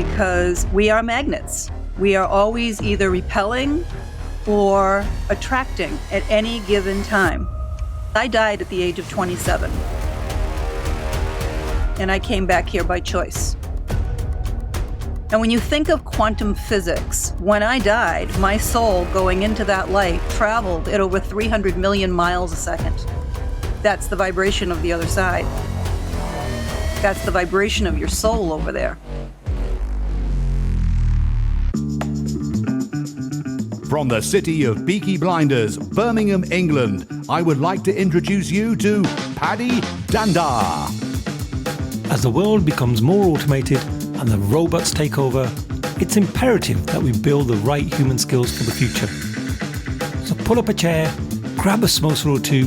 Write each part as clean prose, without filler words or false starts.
because we are magnets. We are always either repelling or attracting at any given time. I died at the age of 27, and I came back here by choice. And when you think of quantum physics, when I died, my soul going into that light traveled at over 300 million miles a second. That's the vibration of the other side. That's the vibration of your soul over there. From the city of Peaky Blinders, Birmingham, England, I would like to introduce you to Paddy Danda. As the world becomes more automated and the robots take over, it's imperative that we build the right human skills for the future. So pull up a chair, grab a samosa or two,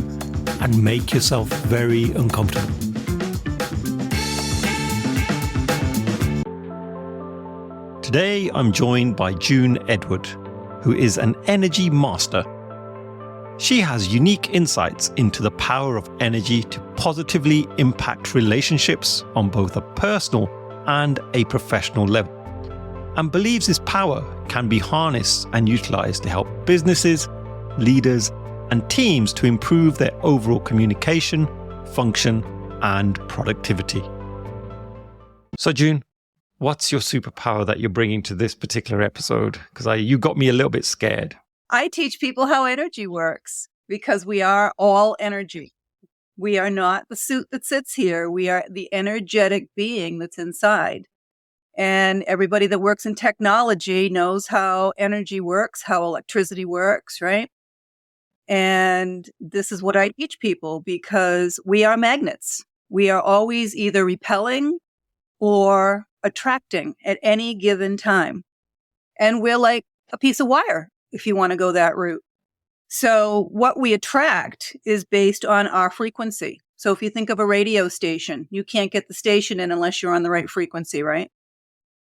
and make yourself very uncomfortable. Today I'm joined by June Edward, who is an energy master. She has unique insights into the power of energy to positively impact relationships on both a personal and a professional level, and believes this power can be harnessed and utilized to help businesses, leaders, and teams to improve their overall communication, function, and productivity. So June, what's your superpower that you're bringing to this particular episode? Because you got me a little bit scared. I teach people how energy works because we are all energy. We are not the suit that sits here. We are the energetic being that's inside. And everybody that works in technology knows how energy works, how electricity works, right? And this is what I teach people because we are magnets. We are always either repelling or attracting at any given time. And we're like a piece of wire, if you want to go that route. So what we attract is based on our frequency. So if you think of a radio station, you can't get the station in unless you're on the right frequency, right?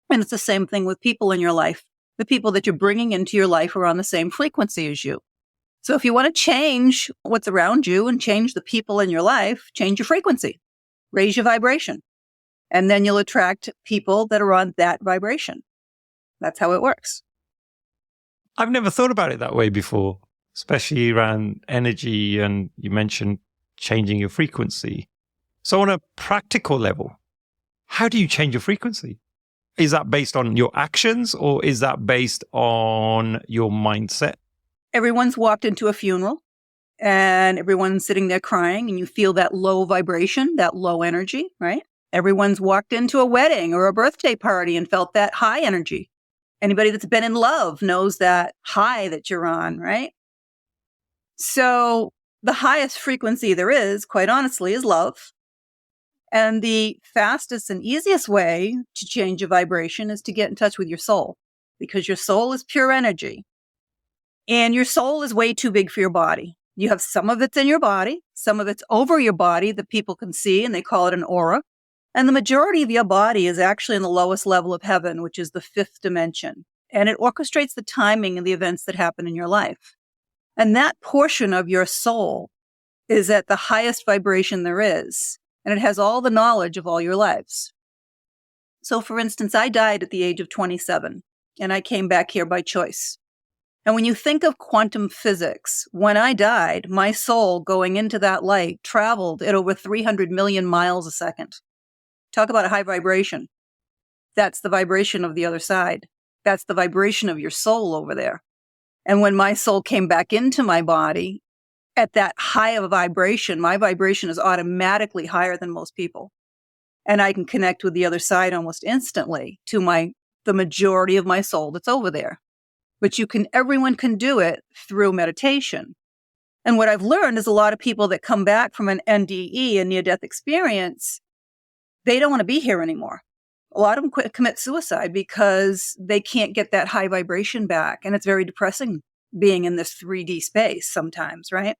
And it's the same thing with people in your life. The people that you're bringing into your life are on the same frequency as you. So if you want to change what's around you and change the people in your life, change your frequency, raise your vibration, and then you'll attract people that are on that vibration. That's how it works. I've never thought about it that way before, especially around energy, and you mentioned changing your frequency. So on a practical level, how do you change your frequency? Is that based on your actions or is that based on your mindset? Everyone's walked into a funeral and everyone's sitting there crying and you feel that low vibration, that low energy, right? Everyone's walked into a wedding or a birthday party and felt that high energy. Anybody that's been in love knows that high that you're on, right? So the highest frequency there is, quite honestly, is love. And the fastest and easiest way to change a vibration is to get in touch with your soul, because your soul is pure energy. And your soul is way too big for your body. You have some of it's in your body, some of it's over your body that people can see, and they call it an aura. And the majority of your body is actually in the lowest level of heaven, which is the fifth dimension. And it orchestrates the timing and the events that happen in your life. And that portion of your soul is at the highest vibration there is. And it has all the knowledge of all your lives. So for instance, I died at the age of 27, and I came back here by choice. And when you think of quantum physics, when I died, my soul going into that light traveled at over 300 million miles a second. Talk about a high vibration. That's the vibration of the other side. That's the vibration of your soul over there. And when my soul came back into my body, at that high of a vibration, my vibration is automatically higher than most people. And I can connect with the other side almost instantly to the majority of my soul that's over there. But everyone can do it through meditation. And what I've learned is a lot of people that come back from an NDE, a near-death experience, they don't want to be here anymore. A lot of them commit suicide because they can't get that high vibration back. And it's very depressing being in this 3D space sometimes, right?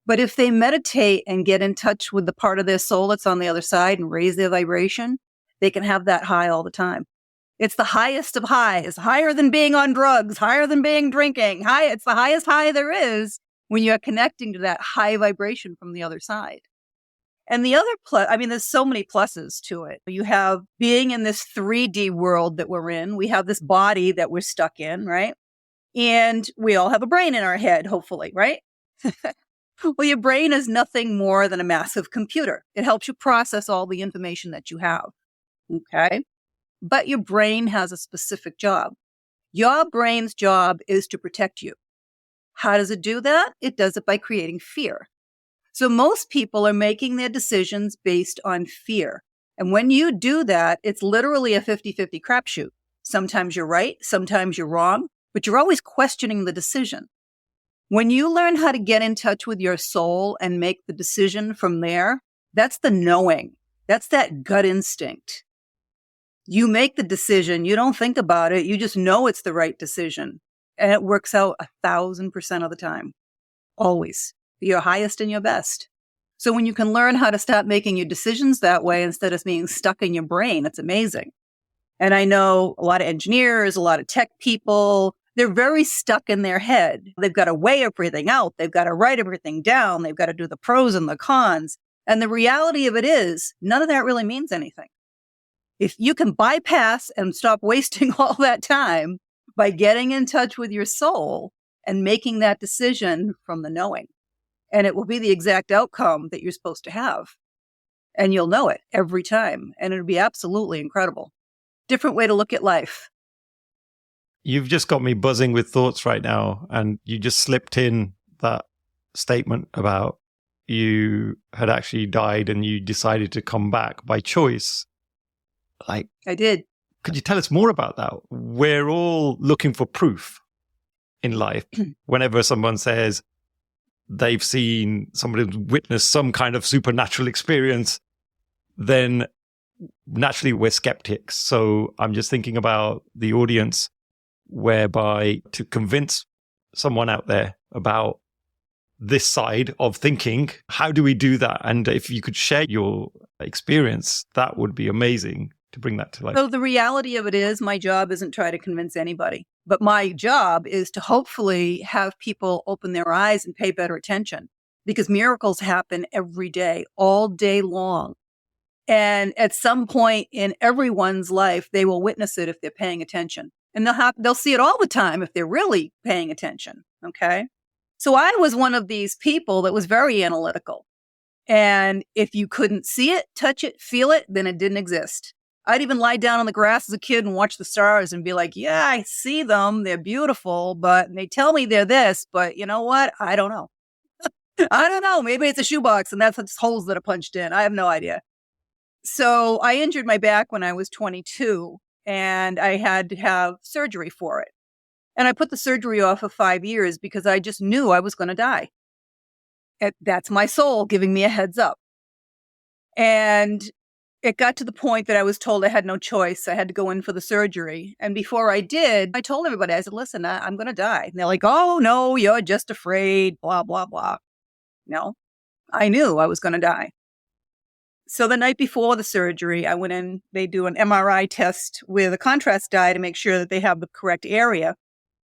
But if they meditate and get in touch with the part of their soul that's on the other side and raise their vibration, they can have that high all the time. It's the highest of highs, higher than being on drugs, higher than being drinking. It's the highest high there is when you're connecting to that high vibration from the other side. And the other plus, I mean, there's so many pluses to it. You have being in this 3D world that we're in. We have this body that we're stuck in, right? And we all have a brain in our head, hopefully, right? Well, your brain is nothing more than a massive computer. It helps you process all the information that you have. Okay. But your brain has a specific job. Your brain's job is to protect you. How does it do that? It does it by creating fear. So most people are making their decisions based on fear. And when you do that, it's literally a 50-50 crapshoot. Sometimes you're right, sometimes you're wrong, but you're always questioning the decision. When you learn how to get in touch with your soul and make the decision from there, that's the knowing. That's that gut instinct. You make the decision. You don't think about it. You just know it's the right decision. And it works out 1,000% of the time. Always. Your highest and your best. So when you can learn how to stop making your decisions that way instead of being stuck in your brain, it's amazing. And I know a lot of engineers, a lot of tech people, they're very stuck in their head. They've got to weigh everything out. They've got to write everything down. They've got to do the pros and the cons. And the reality of it is, none of that really means anything. If you can bypass and stop wasting all that time by getting in touch with your soul and making that decision from the knowing, and it will be the exact outcome that you're supposed to have. And you'll know it every time. And it'll be absolutely incredible. Different way to look at life. You've just got me buzzing with thoughts right now. And you just slipped in that statement about you had actually died and you decided to come back by choice. Like, I did. Could you tell us more about that? We're all looking for proof in life. Whenever someone says they've seen, somebody witnessed some kind of supernatural experience, then naturally we're skeptics. So I'm just thinking about the audience, whereby to convince someone out there about this side of thinking, how do we do that? And if you could share your experience, that would be amazing to bring that to life. So the reality of it is, my job isn't try to convince anybody, but my job is to hopefully have people open their eyes and pay better attention, because miracles happen every day, all day long. And at some point in everyone's life, they will witness it if they're paying attention. And they'll see it all the time if they're really paying attention. Okay. So I was one of these people that was very analytical. And if you couldn't see it, touch it, feel it, then it didn't exist. I'd even lie down on the grass as a kid and watch the stars and be like, yeah, I see them. They're beautiful, but they tell me they're this, but you know what? I don't know. I don't know. Maybe it's a shoebox and that's just holes that are punched in. I have no idea. So I injured my back when I was 22 and I had to have surgery for it. And I put the surgery off for 5 years because I just knew I was going to die. That's my soul giving me a heads up. And it got to the point that I was told I had no choice. I had to go in for the surgery. And before I did, I told everybody, I said, listen, I'm going to die. And they're like, oh, no, you're just afraid, blah, blah, blah. No, I knew I was going to die. So the night before the surgery, I went in, they do an MRI test with a contrast dye to make sure that they have the correct area.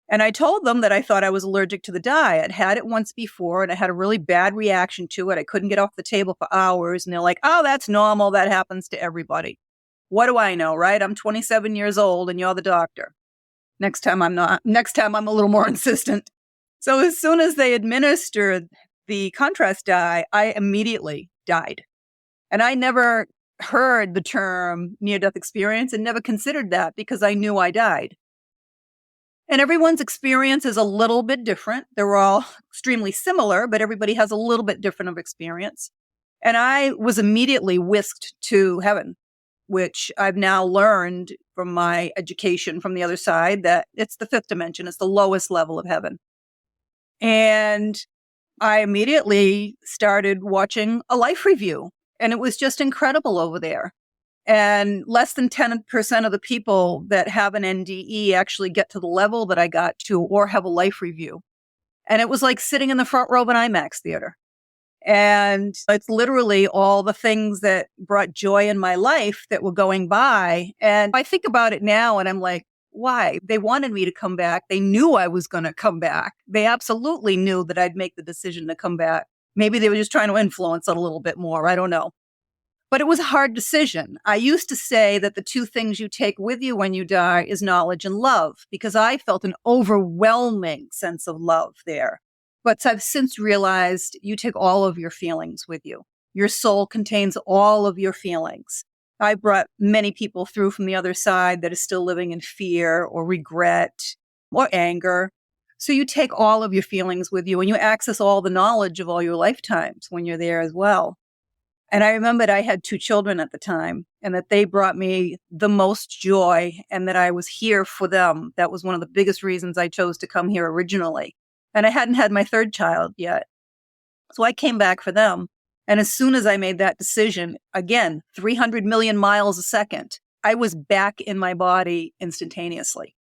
And I told them that I thought I was allergic to the dye. I'd had it once before and I had a really bad reaction to it. I couldn't get off the table for hours. And they're like, oh, that's normal. That happens to everybody. What do I know, right? I'm 27 years old and you're the doctor. Next time I'm not. Next time I'm a little more insistent. So as soon as they administered the contrast dye, I immediately died. And I never heard the term near-death experience and never considered that because I knew I died. And everyone's experience is a little bit different. They're all extremely similar, but everybody has a little bit different of experience. And I was immediately whisked to heaven, which I've now learned from my education from the other side that it's the fifth dimension. It's the lowest level of heaven. And I immediately started watching a life review. And it was just incredible over there. And less than 10% of the people that have an NDE actually get to the level that I got to or have a life review. And it was like sitting in the front row of an IMAX theater. And it's literally all the things that brought joy in my life that were going by. And I think about it now and I'm like, why? They wanted me to come back. They knew I was going to come back. They absolutely knew that I'd make the decision to come back. Maybe they were just trying to influence it a little bit more. I don't know. But it was a hard decision. I used to say that the two things you take with you when you die is knowledge and love, because I felt an overwhelming sense of love there. But I've since realized you take all of your feelings with you. Your soul contains all of your feelings. I brought many people through from the other side that are still living in fear or regret or anger. So you take all of your feelings with you and you access all the knowledge of all your lifetimes when you're there as well. And I remembered I had 2 children at the time and that they brought me the most joy and that I was here for them. That was one of the biggest reasons I chose to come here originally. And I hadn't had my 3rd child yet. So I came back for them. And as soon as I made that decision, again, 300 million miles a second, I was back in my body instantaneously.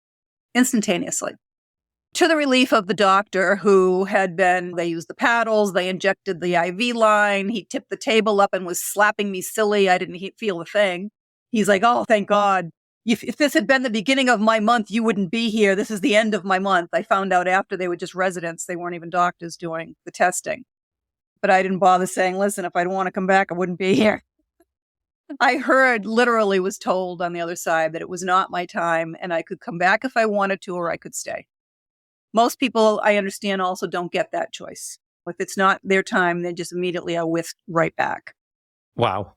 To the relief of the doctor who they used the paddles, they injected the IV line, he tipped the table up and was slapping me silly. I didn't feel a thing. He's like, oh, thank God. If this had been the beginning of my month, you wouldn't be here. This is the end of my month. I found out after they were just residents. They weren't even doctors doing the testing. But I didn't bother saying, listen, if I don't want to come back, I wouldn't be here. I literally was told on the other side that it was not my time and I could come back if I wanted to or I could stay. Most people, I understand, also don't get that choice. If it's not their time, they just immediately are whisked right back. Wow.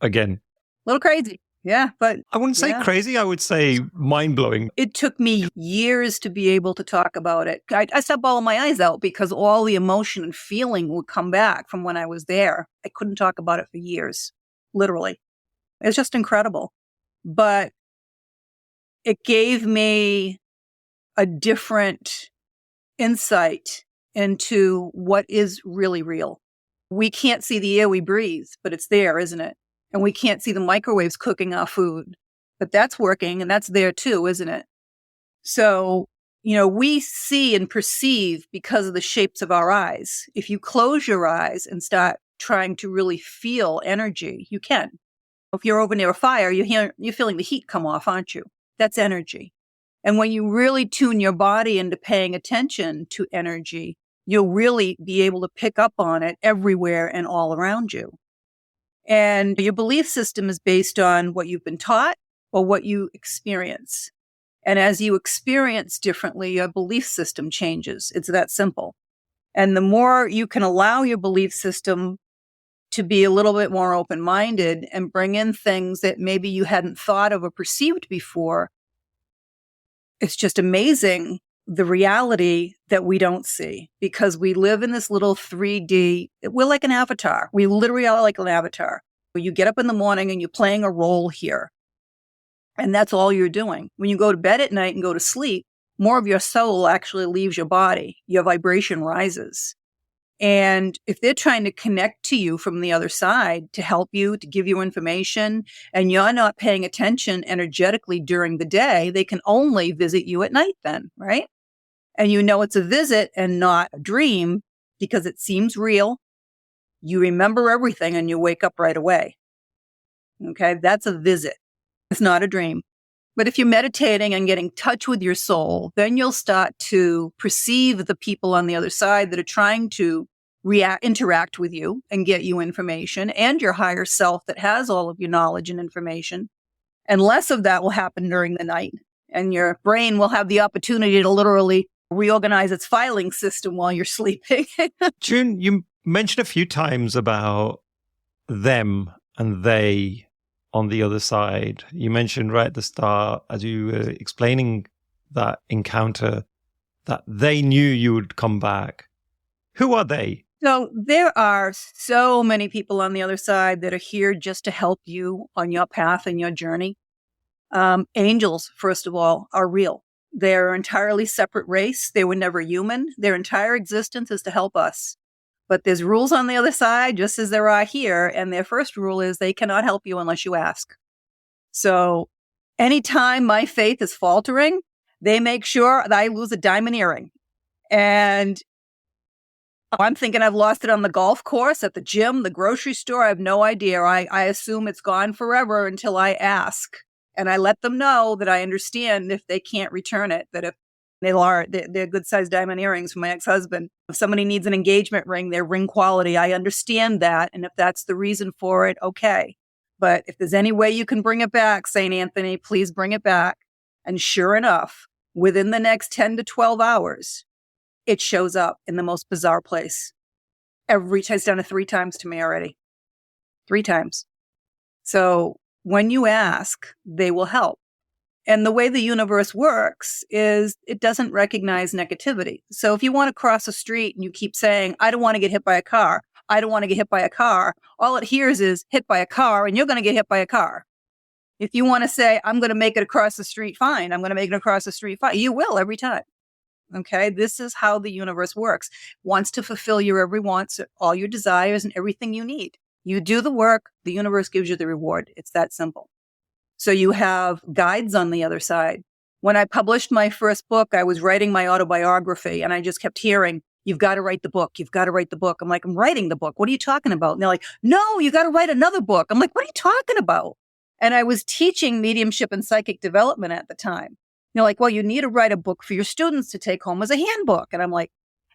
Again. A little crazy. Yeah, but I wouldn't say crazy. I would say mind-blowing. It took me years to be able to talk about it. I stopped bawling my eyes out because all the emotion and feeling would come back from when I was there. I couldn't talk about it for years, literally. It's just incredible. But it gave me a different insight into what is really real. We can't see the air we breathe, but it's there, isn't it? And we can't see the microwaves cooking our food, but that's working and that's there too, isn't it? So, we see and perceive because of the shapes of our eyes. If you close your eyes and start trying to really feel energy, you can. If you're over near a fire, you're feeling the heat come off, aren't you? That's energy. And when you really tune your body into paying attention to energy, you'll really be able to pick up on it everywhere and all around you. And your belief system is based on what you've been taught or what you experience. And as you experience differently, your belief system changes. It's that simple. And the more you can allow your belief system to be a little bit more open-minded and bring in things that maybe you hadn't thought of or perceived before, it's just amazing the reality that we don't see because we live in this little 3D. We're like an avatar. We literally are like an avatar. You get up in the morning and you're playing a role here. And that's all you're doing. When you go to bed at night and go to sleep, more of your soul actually leaves your body. Your vibration rises. And if they're trying to connect to you from the other side to help you, to give you information, and you're not paying attention energetically during the day, they can only visit you at night then, right? And it's a visit and not a dream because it seems real. You remember everything and you wake up right away. Okay, that's a visit. It's not a dream. But if you're meditating and getting in touch with your soul, then you'll start to perceive the people on the other side that are trying to interact with you and get you information, and your higher self that has all of your knowledge and information. And less of that will happen during the night. And your brain will have the opportunity to literally reorganize its filing system while you're sleeping. June, you mentioned a few times about them and they on the other side. You mentioned right at the start, as you were explaining that encounter, that they knew you would come back. Who are they? So there are so many people on the other side that are here just to help you on your path and your journey. Angels, first of all, are real. They're an entirely separate race. They were never human. Their entire existence is to help us. But there's rules on the other side, just as there are here. And their first rule is they cannot help you unless you ask. So anytime my faith is faltering, they make sure that I lose a diamond earring. And I'm thinking I've lost it on the golf course, at the gym, the grocery store. I have no idea. I assume it's gone forever until I ask. And I let them know that I understand if they can't return it, that if They're good-sized diamond earrings from my ex-husband. If somebody needs an engagement ring, they're ring quality. I understand that. And if that's the reason for it, okay. But if there's any way you can bring it back, St. Anthony, please bring it back. And sure enough, within the next 10 to 12 hours, it shows up in the most bizarre place. It's done it 3 times to me already. 3 times. So when you ask, they will help. And the way the universe works is it doesn't recognize negativity. So if you want to cross a street and you keep saying, I don't want to get hit by a car, I don't want to get hit by a car, all it hears is hit by a car and you're going to get hit by a car. If you want to say, I'm going to make it across the street, fine. I'm going to make it across the street, fine. You will every time. Okay. This is how the universe works. Wants to fulfill your every wants, all your desires and everything you need. You do the work, the universe gives you the reward. It's that simple. So you have guides on the other side. When I published my first book, I was writing my autobiography and I just kept hearing, you've got to write the book. You've got to write the book. I'm like, I'm writing the book. What are you talking about? And they're like, no, you got to write another book. I'm like, what are you talking about? And I was teaching mediumship and psychic development at the time. They're like, well, you need to write a book for your students to take home as a handbook. And I'm like,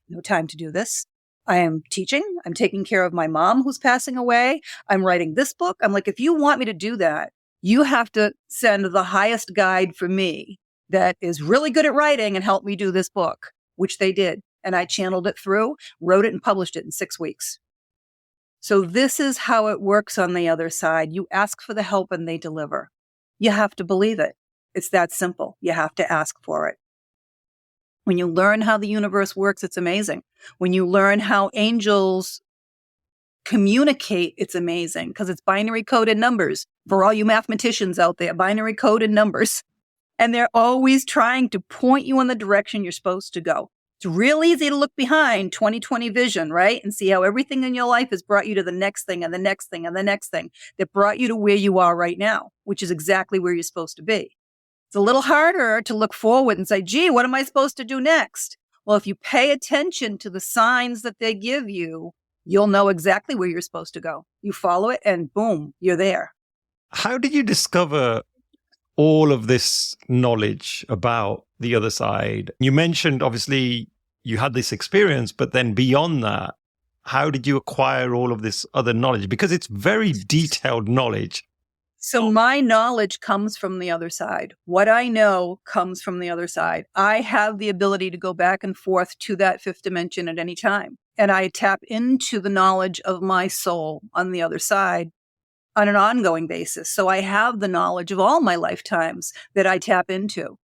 no time to do this. I am teaching. I'm taking care of my mom who's passing away. I'm writing this book. I'm like, if you want me to do that, you have to send the highest guide for me that is really good at writing and help me do this book, which they did. And I channeled it through, wrote it and published it in 6 weeks. So this is how it works on the other side. You ask for the help and they deliver. You have to believe it. It's that simple. You have to ask for it. When you learn how the universe works, it's amazing. When you learn how angels communicate, it's amazing because it's binary coded numbers. For all you mathematicians out there, binary coded numbers. And they're always trying to point you in the direction you're supposed to go. It's real easy to look behind 20/20 vision, right? And see how everything in your life has brought you to the next thing and the next thing and the next thing that brought you to where you are right now, which is exactly where you're supposed to be. It's a little harder to look forward and say, gee, what am I supposed to do next? Well, if you pay attention to the signs that they give you, you'll know exactly where you're supposed to go. You follow it and boom, you're there. How did you discover all of this knowledge about the other side? You mentioned, obviously, you had this experience, but then beyond that, how did you acquire all of this other knowledge? Because it's very detailed knowledge. So my knowledge comes from the other side. What I know comes from the other side. I have the ability to go back and forth to that fifth dimension at any time. And I tap into the knowledge of my soul on the other side on an ongoing basis. So I have the knowledge of all my lifetimes that I tap into.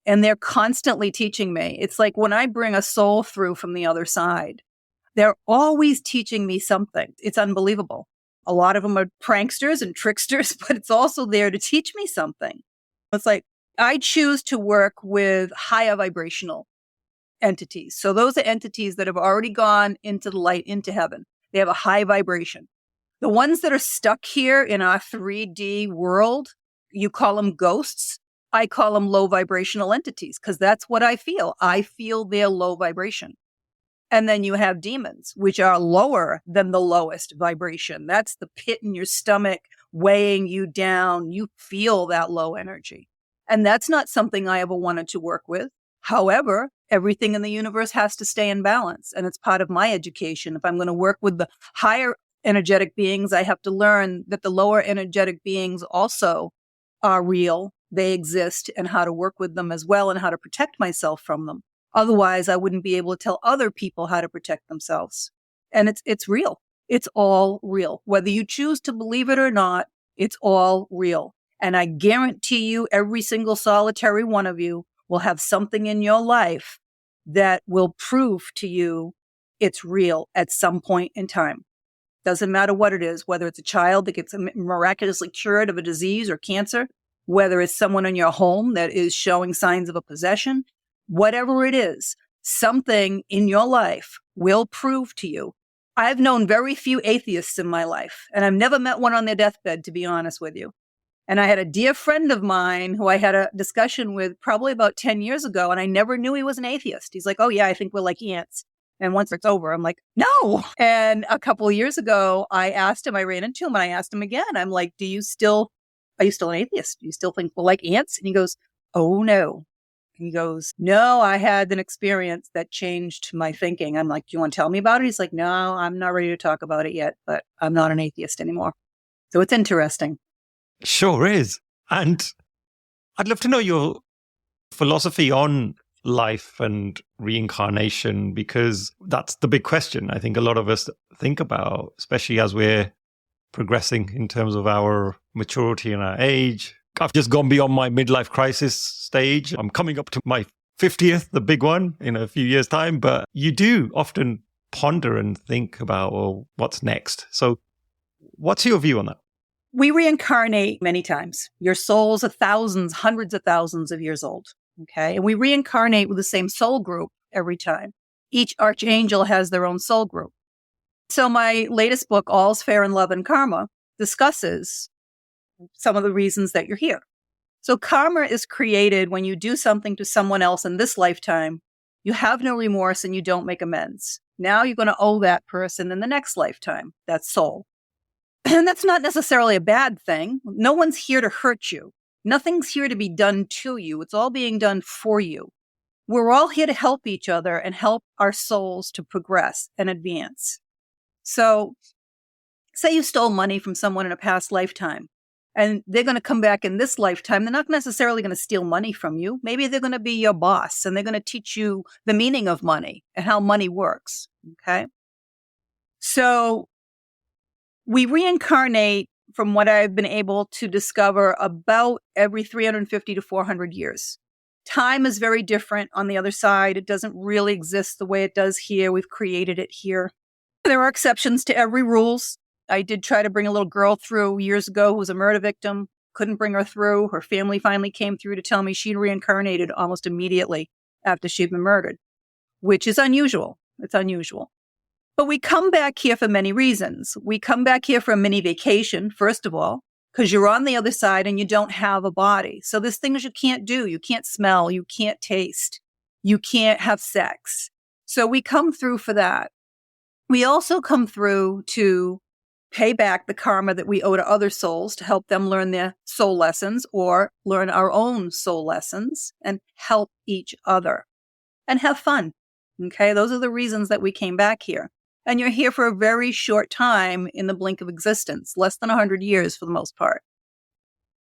And they're constantly teaching me. It's like when I bring a soul through from the other side, they're always teaching me something. It's unbelievable. A lot of them are pranksters and tricksters, but it's also there to teach me something. It's like I choose to work with higher vibrational entities. So those are entities that have already gone into the light, into heaven. They have a high vibration. The ones that are stuck here in our 3D world, you call them ghosts. I call them low vibrational entities because that's what I feel. I feel their low vibration. And then you have demons, which are lower than the lowest vibration. That's the pit in your stomach weighing you down. You feel that low energy. And that's not something I ever wanted to work with. However, everything in the universe has to stay in balance. And it's part of my education. If I'm going to work with the higher energetic beings, I have to learn that the lower energetic beings also are real. They exist and how to work with them as well and how to protect myself from them. Otherwise, I wouldn't be able to tell other people how to protect themselves. And it's real. It's all real. Whether you choose to believe it or not, it's all real. And I guarantee you, every single solitary one of you will have something in your life that will prove to you it's real at some point in time. Doesn't matter what it is, whether it's a child that gets miraculously cured of a disease or cancer, whether it's someone in your home that is showing signs of a possession, whatever it is, something in your life will prove to you. I've known very few atheists in my life, and I've never met one on their deathbed, to be honest with you. And I had a dear friend of mine who I had a discussion with probably about 10 years ago, and I never knew he was an atheist. He's like, oh yeah, I think we're like ants. And once it's over, I'm like, no. And a couple of years ago, I asked him, I ran into him and I asked him again, I'm like, are you still an atheist? Do you still think we're like ants? And he goes, oh no. He goes, no, I had an experience that changed my thinking. I'm like, do you want to tell me about it? He's like, no, I'm not ready to talk about it yet, but I'm not an atheist anymore. So it's interesting. Sure is. And I'd love to know your philosophy on life and reincarnation, because that's the big question I think a lot of us think about, especially as we're progressing in terms of our maturity and our age. I've just gone beyond my midlife crisis stage. I'm coming up to my 50th, the big one, in a few years' time. But you do often ponder and think about, well, what's next? So what's your view on that? We reincarnate many times. Your souls are thousands, hundreds of thousands of years old. Okay. And we reincarnate with the same soul group every time. Each archangel has their own soul group. So my latest book, All's Fair in Love and Karma, discusses some of the reasons that you're here. So karma is created when you do something to someone else in this lifetime. You have no remorse and you don't make amends. Now you're going to owe that person in the next lifetime, that soul. And that's not necessarily a bad thing. No one's here to hurt you. Nothing's here to be done to you. It's all being done for you. We're all here to help each other and help our souls to progress and advance. So say you stole money from someone in a past lifetime and they're going to come back in this lifetime. They're not necessarily going to steal money from you. Maybe they're going to be your boss and they're going to teach you the meaning of money and how money works. Okay. So we reincarnate, from what I've been able to discover, about every 350 to 400 years. Time is very different on the other side. It doesn't really exist the way it does here. We've created it here. There are exceptions to every rules. I did try to bring a little girl through years ago who was a murder victim. Couldn't bring her through. Her family finally came through to tell me she'd reincarnated almost immediately after she'd been murdered, which is unusual. It's unusual. But we come back here for many reasons. We come back here for a mini vacation, first of all, because you're on the other side and you don't have a body. So there's things you can't do. You can't smell. You can't taste. You can't have sex. So we come through for that. We also come through to pay back the karma that we owe to other souls to help them learn their soul lessons or learn our own soul lessons and help each other and have fun. Okay, those are the reasons that we came back here. And you're here for a very short time in the blink of existence, less than 100 years for the most part.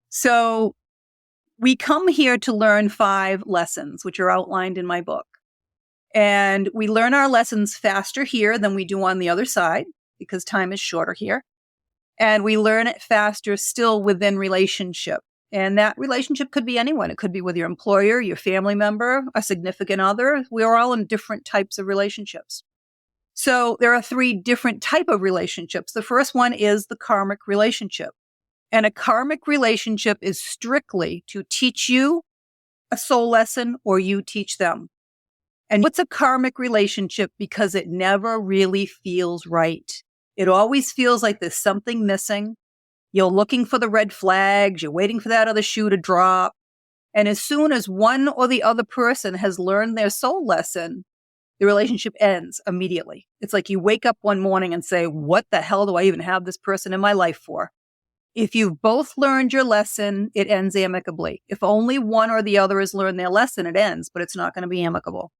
So we come here to learn 5 lessons, which are outlined in my book. And we learn our lessons faster here than we do on the other side, because time is shorter here. And we learn it faster still within relationship. And that relationship could be anyone. It could be with your employer, your family member, a significant other. We're all in different types of relationships. So there are 3 different types of relationships. The first one is the karmic relationship. And a karmic relationship is strictly to teach you a soul lesson or you teach them. And it's a karmic relationship because it never really feels right. It always feels like there's something missing. You're looking for the red flags. You're waiting for that other shoe to drop. And as soon as one or the other person has learned their soul lesson, the relationship ends immediately. It's like you wake up one morning and say, what the hell do I even have this person in my life for? If you've both learned your lesson, it ends amicably. If only one or the other has learned their lesson, it ends, but it's not going to be amicable.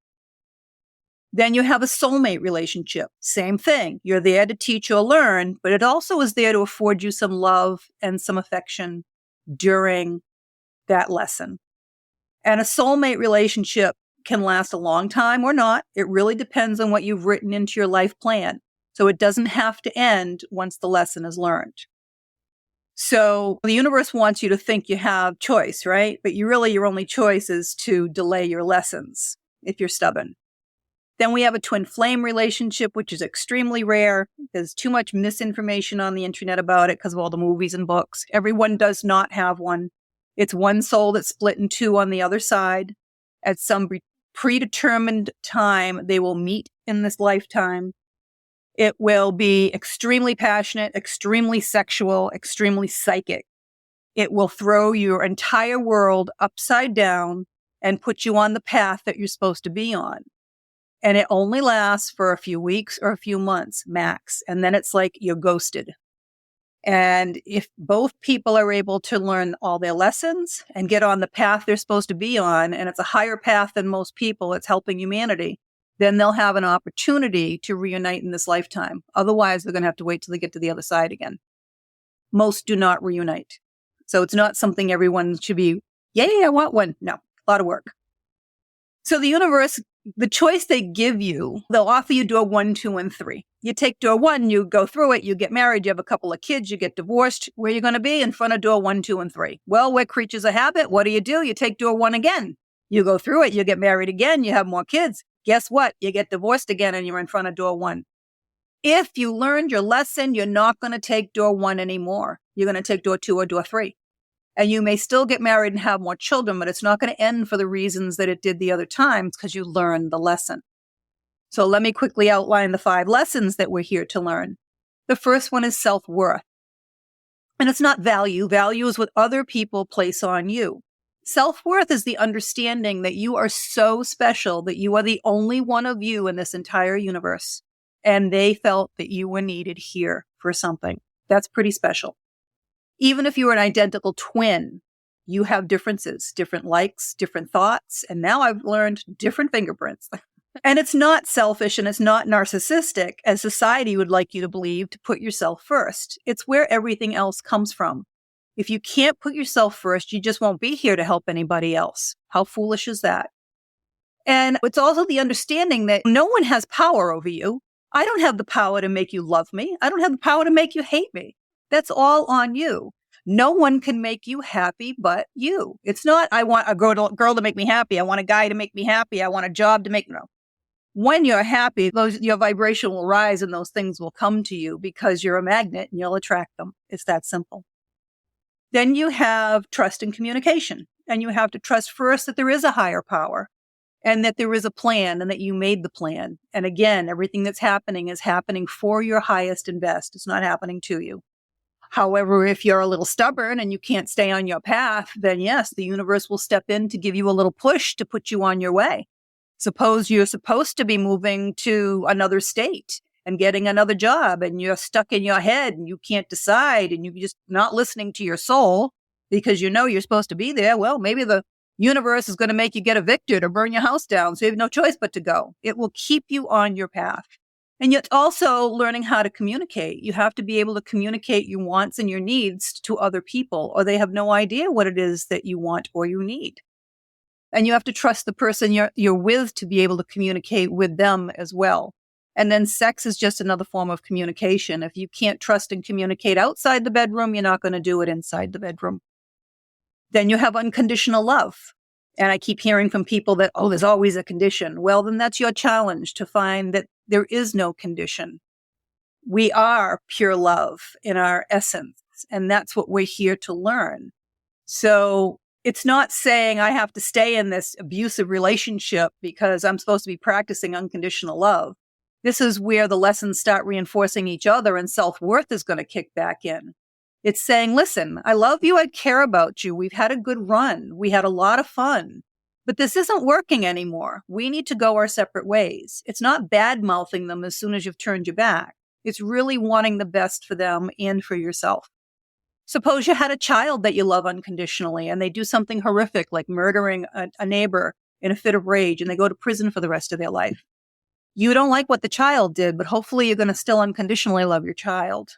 Then you have a soulmate relationship. Same thing. You're there to teach or learn, but it also is there to afford you some love and some affection during that lesson. And a soulmate relationship can last a long time or not. It really depends on what you've written into your life plan. So it doesn't have to end once the lesson is learned. So the universe wants you to think you have choice, right? But your only choice is to delay your lessons if you're stubborn. Then we have a twin flame relationship, which is extremely rare. There's too much misinformation on the internet about it because of all the movies and books. Everyone does not have one. It's one soul that's split in 2 on the other side. At some predetermined time, they will meet in this lifetime. It will be extremely passionate, extremely sexual, extremely psychic. It will throw your entire world upside down and put you on the path that you're supposed to be on. And it only lasts for a few weeks or a few months max. And then it's like you're ghosted. And if both people are able to learn all their lessons and get on the path they're supposed to be on, and it's a higher path than most people, it's helping humanity, then they'll have an opportunity to reunite in this lifetime. Otherwise, they're going to have to wait till they get to the other side again. Most do not reunite. So it's not something everyone should be, yay, I want one. No, a lot of work. So the universe, the choice they give you, they'll offer you door 1, 2, and 3. You take door 1, you go through it, you get married, you have a couple of kids, you get divorced. Where are you going to be? In front of door 1, 2, and 3. Well, we're creatures of habit. What do? You take door 1 again. You go through it, you get married again, you have more kids. Guess what? You get divorced again and you're in front of door 1. If you learned your lesson, you're not going to take door 1 anymore. You're going to take door 2 or door 3. And you may still get married and have more children, but it's not going to end for the reasons that it did the other times because you learned the lesson. So let me quickly outline the 5 lessons that we're here to learn. The first one is self-worth. And it's not value. Value is what other people place on you. Self-worth is the understanding that you are so special, that you are the only one of you in this entire universe. And they felt that you were needed here for something. That's pretty special. Even if you were an identical twin, you have differences, different likes, different thoughts. And now I've learned different fingerprints. And it's not selfish and it's not narcissistic, as society would like you to believe, to put yourself first. It's where everything else comes from. If you can't put yourself first, you just won't be here to help anybody else. How foolish is that? And it's also the understanding that no one has power over you. I don't have the power to make you love me. I don't have the power to make you hate me. That's all on you. No one can make you happy but you. It's not, I want a girl to make me happy. I want a guy to make me happy. I want a job to make me. No. When you're happy, your vibration will rise and those things will come to you because you're a magnet and you'll attract them. It's that simple. Then you have trust and communication. And you have to trust first that there is a higher power and that there is a plan and that you made the plan. And again, everything that's happening is happening for your highest and best. It's not happening to you. However, if you're a little stubborn and you can't stay on your path, then yes, the universe will step in to give you a little push to put you on your way. Suppose you're supposed to be moving to another state and getting another job and you're stuck in your head and you can't decide and you're just not listening to your soul because you know you're supposed to be there. Well, maybe the universe is going to make you get evicted or burn your house down, so you have no choice but to go. It will keep you on your path. And yet also learning how to communicate. You have to be able to communicate your wants and your needs to other people, or they have no idea what it is that you want or you need. And you have to trust the person you're with to be able to communicate with them as well. And then sex is just another form of communication. If you can't trust and communicate outside the bedroom, you're not going to do it inside the bedroom. Then you have unconditional love. And I keep hearing from people that, oh, there's always a condition. Well, then that's your challenge to find that there is no condition. We are pure love in our essence, and that's what we're here to learn. So it's not saying I have to stay in this abusive relationship because I'm supposed to be practicing unconditional love. This is where the lessons start reinforcing each other and self-worth is going to kick back in. It's saying, listen, I love you. I care about you. We've had a good run. We had a lot of fun. But this isn't working anymore. We need to go our separate ways. It's not bad-mouthing them as soon as you've turned your back. It's really wanting the best for them and for yourself. Suppose you had a child that you love unconditionally and they do something horrific like murdering a neighbor in a fit of rage and they go to prison for the rest of their life. You don't like what the child did, but hopefully you're going to still unconditionally love your child.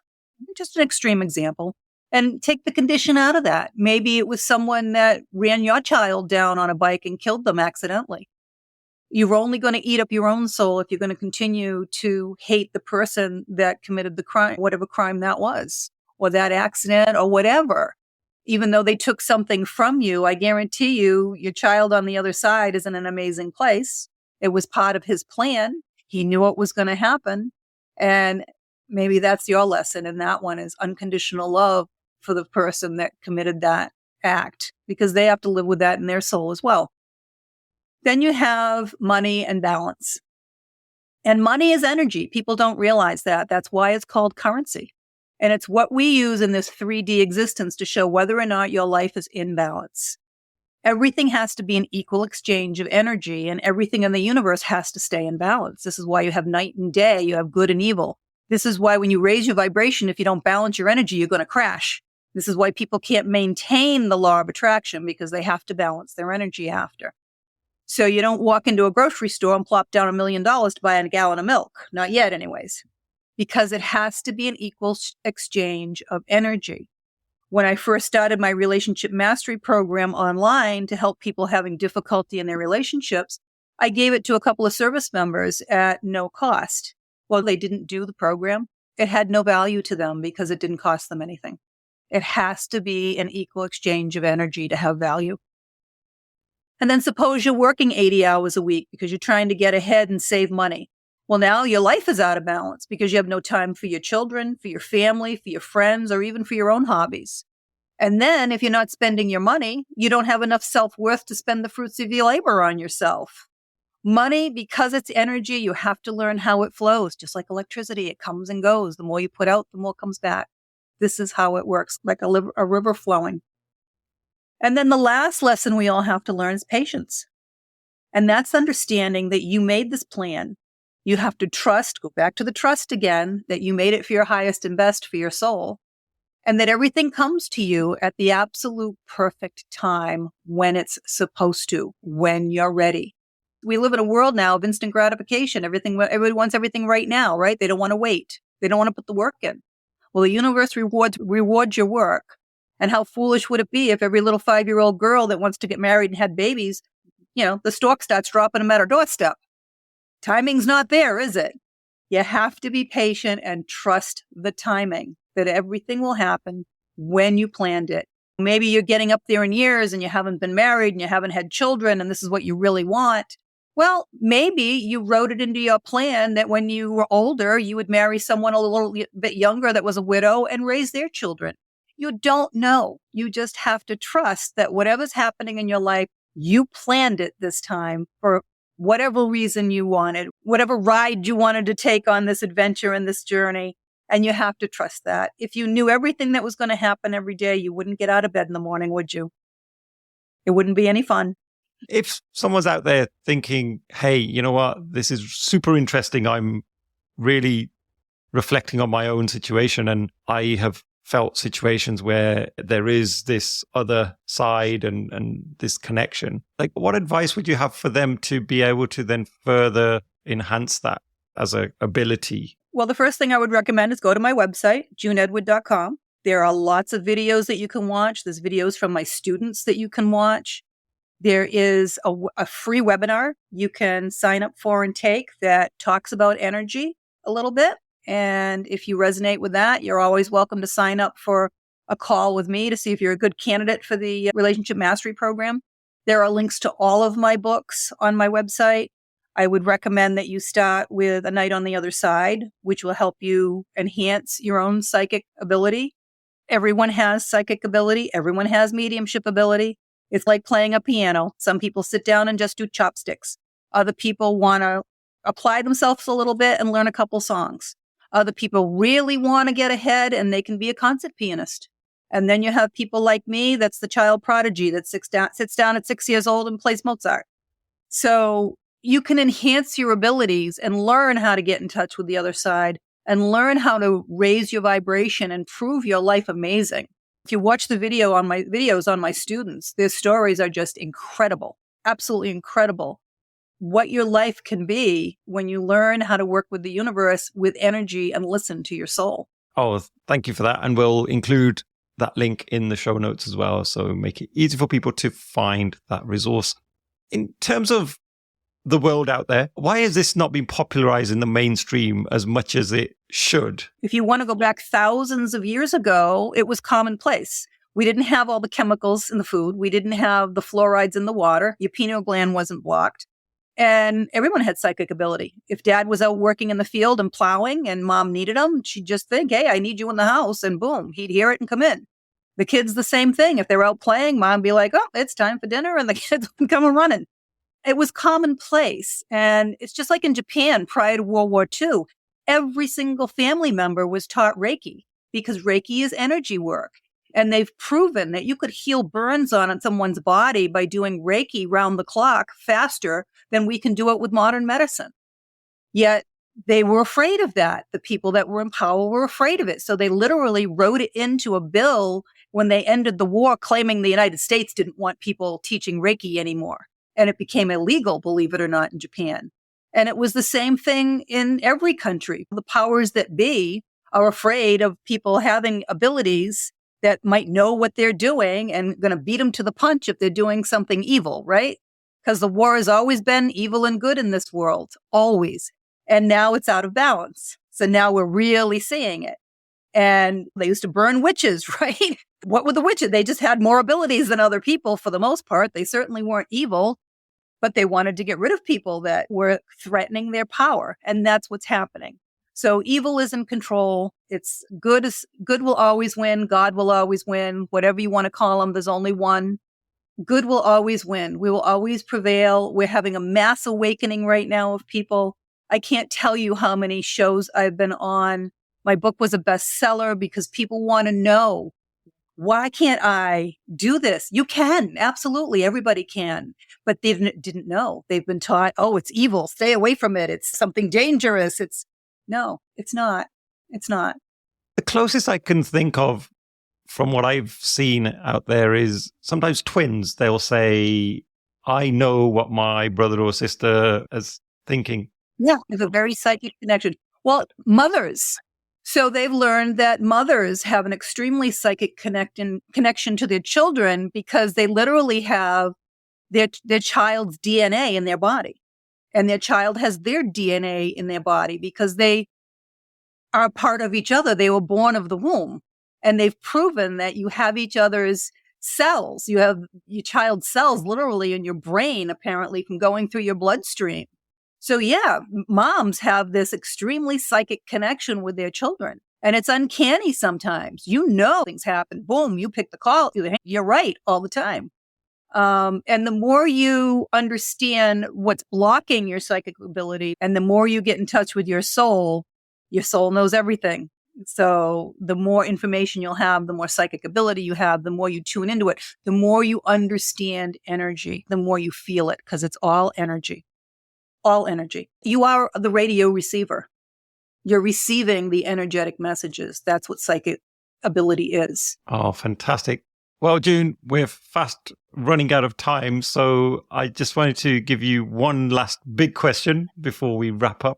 Just an extreme example. And take the condition out of that. Maybe it was someone that ran your child down on a bike and killed them accidentally. You're only going to eat up your own soul if you're going to continue to hate the person that committed the crime, whatever crime that was, or that accident or whatever. Even though they took something from you, I guarantee you, your child on the other side is in an amazing place. It was part of his plan. He knew what was going to happen. And maybe that's your lesson. And that one is unconditional love for the person that committed that act, because they have to live with that in their soul as well. Then you have money and balance. And money is energy. People don't realize that. That's why it's called currency. And it's what we use in this 3D existence to show whether or not your life is in balance. Everything has to be an equal exchange of energy, and everything in the universe has to stay in balance. This is why you have night and day, you have good and evil. This is why when you raise your vibration, if you don't balance your energy, you're going to crash. This is why people can't maintain the law of attraction, because they have to balance their energy after. So you don't walk into a grocery store and plop down $1 million to buy a gallon of milk. Not yet, anyways. Because it has to be an equal exchange of energy. When I first started my relationship mastery program online to help people having difficulty in their relationships, I gave it to a couple of service members at no cost. Well, they didn't do the program. It had no value to them because it didn't cost them anything. It has to be an equal exchange of energy to have value. And then suppose you're working 80 hours a week because you're trying to get ahead and save money. Well, now your life is out of balance because you have no time for your children, for your family, for your friends, or even for your own hobbies. And then if you're not spending your money, you don't have enough self-worth to spend the fruits of your labor on yourself. Money, because it's energy, you have to learn how it flows. Just like electricity, it comes and goes. The more you put out, the more comes back. This is how it works, like a river flowing. And then the last lesson we all have to learn is patience. And that's understanding that you made this plan. You have to trust, go back to the trust again, that you made it for your highest and best for your soul. And that everything comes to you at the absolute perfect time when it's supposed to, when you're ready. We live in a world now of instant gratification. Everybody wants everything right now, right? They don't want to wait. They don't want to put the work in. Well, the universe rewards your work. And how foolish would it be if every little 5-year-old girl that wants to get married and have babies, the stork starts dropping them at her doorstep. Timing's not there, is it? You have to be patient and trust the timing, that everything will happen when you planned it. Maybe you're getting up there in years and you haven't been married and you haven't had children and this is what you really want. Well, maybe you wrote it into your plan that when you were older, you would marry someone a little bit younger that was a widow and raise their children. You don't know. You just have to trust that whatever's happening in your life, you planned it this time for whatever reason you wanted, whatever ride you wanted to take on this adventure and this journey. And you have to trust that. If you knew everything that was going to happen every day, you wouldn't get out of bed in the morning, would you? It wouldn't be any fun. If someone's out there thinking, hey, you know what, this is super interesting. I'm really reflecting on my own situation and I have felt situations where there is this other side and this connection. Like, what advice would you have for them to be able to then further enhance that as an ability? Well, the first thing I would recommend is go to my website, juneedwood.com. There are lots of videos that you can watch. There's videos from my students that you can watch. There is a free webinar you can sign up for and take that talks about energy a little bit. And if you resonate with that, you're always welcome to sign up for a call with me to see if you're a good candidate for the Relationship Mastery Program. There are links to all of my books on my website. I would recommend that you start with A Night on the Other Side, which will help you enhance your own psychic ability. Everyone has psychic ability. Everyone has mediumship ability. It's like playing a piano. Some people sit down and just do chopsticks. Other people want to apply themselves a little bit and learn a couple songs. Other people really want to get ahead and they can be a concert pianist. And then you have people like me, that's the child prodigy that sits down at 6 years old and plays Mozart. So you can enhance your abilities and learn how to get in touch with the other side and learn how to raise your vibration and prove your life amazing. If you watch the videos on my students, their stories are just incredible, absolutely incredible. What your life can be when you learn how to work with the universe with energy and listen to your soul. Oh, thank you for that. And we'll include that link in the show notes as well. So make it easy for people to find that resource. In terms of the world out there, why has this not been popularized in the mainstream as much as it should? If you want to go back thousands of years ago, it was commonplace. We didn't have all the chemicals in the food. We didn't have the fluorides in the water. Your pineal gland wasn't blocked. And everyone had psychic ability. If dad was out working in the field and plowing and mom needed him, she'd just think, hey, I need you in the house. And boom, he'd hear it and come in. The kids, the same thing. If they're out playing, mom'd be like, oh, it's time for dinner. And the kids would come running. It was commonplace. And it's just like in Japan prior to World War II. Every single family member was taught Reiki because Reiki is energy work. And they've proven that you could heal burns on someone's body by doing Reiki round the clock faster than we can do it with modern medicine. Yet they were afraid of that. The people that were in power were afraid of it. So they literally wrote it into a bill when they ended the war, claiming the United States didn't want people teaching Reiki anymore. And it became illegal, believe it or not, in Japan. And it was the same thing in every country. The powers that be are afraid of people having abilities that might know what they're doing and going to beat them to the punch if they're doing something evil, right? Because the war has always been evil and good in this world, always. And now it's out of balance. So now we're really seeing it. And they used to burn witches, right? What were the witches? They just had more abilities than other people for the most part. They certainly weren't evil, but they wanted to get rid of people that were threatening their power. And that's what's happening. So evil is in control. It's good. Good will always win. God will always win. Whatever you want to call them, there's only one. Good will always win. We will always prevail. We're having a mass awakening right now of people. I can't tell you how many shows I've been on. My book was a bestseller because people want to know, why can't I do this? You can. Absolutely. Everybody can. But they didn't know. They've been taught, oh, it's evil. Stay away from it. It's something dangerous. No, it's not. It's not. The closest I can think of from what I've seen out there is sometimes twins, they'll say, I know what my brother or sister is thinking. Yeah, there's a very psychic connection. Well, mothers. So they've learned that mothers have an extremely psychic connection to their children because they literally have their child's DNA in their body. And their child has their DNA in their body because they are a part of each other. They were born of the womb. And they've proven that you have each other's cells. You have your child's cells literally in your brain, apparently, from going through your bloodstream. So yeah, moms have this extremely psychic connection with their children. And it's uncanny sometimes. You know things happen. Boom, you pick the call. You're right all the time. And the more you understand what's blocking your psychic ability and the more you get in touch with your soul knows everything. So the more information you'll have, the more psychic ability you have, the more you tune into it, the more you understand energy, the more you feel it, because it's all energy. All energy. You are the radio receiver. You're receiving the energetic messages. That's what psychic ability is. Oh, fantastic. Well, June, we're fast running out of time. So I just wanted to give you one last big question before we wrap up.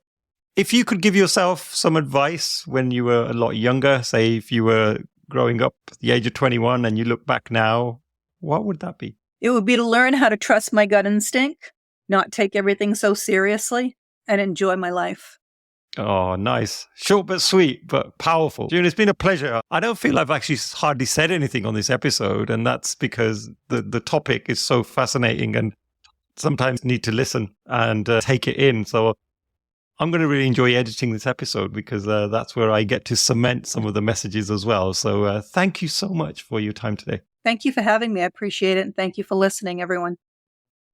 If you could give yourself some advice when you were a lot younger, say if you were growing up at the age of 21 and you look back now, what would that be? It would be to learn how to trust my gut instinct, not take everything so seriously, and enjoy my life. Oh, nice. Short but sweet, but powerful. June, it's been a pleasure. I don't feel I've actually hardly said anything on this episode, and that's because the topic is so fascinating and sometimes need to listen and take it in. So I'm going to really enjoy editing this episode because that's where I get to cement some of the messages as well. So thank you so much for your time today. Thank you for having me. I appreciate it. And thank you for listening, everyone.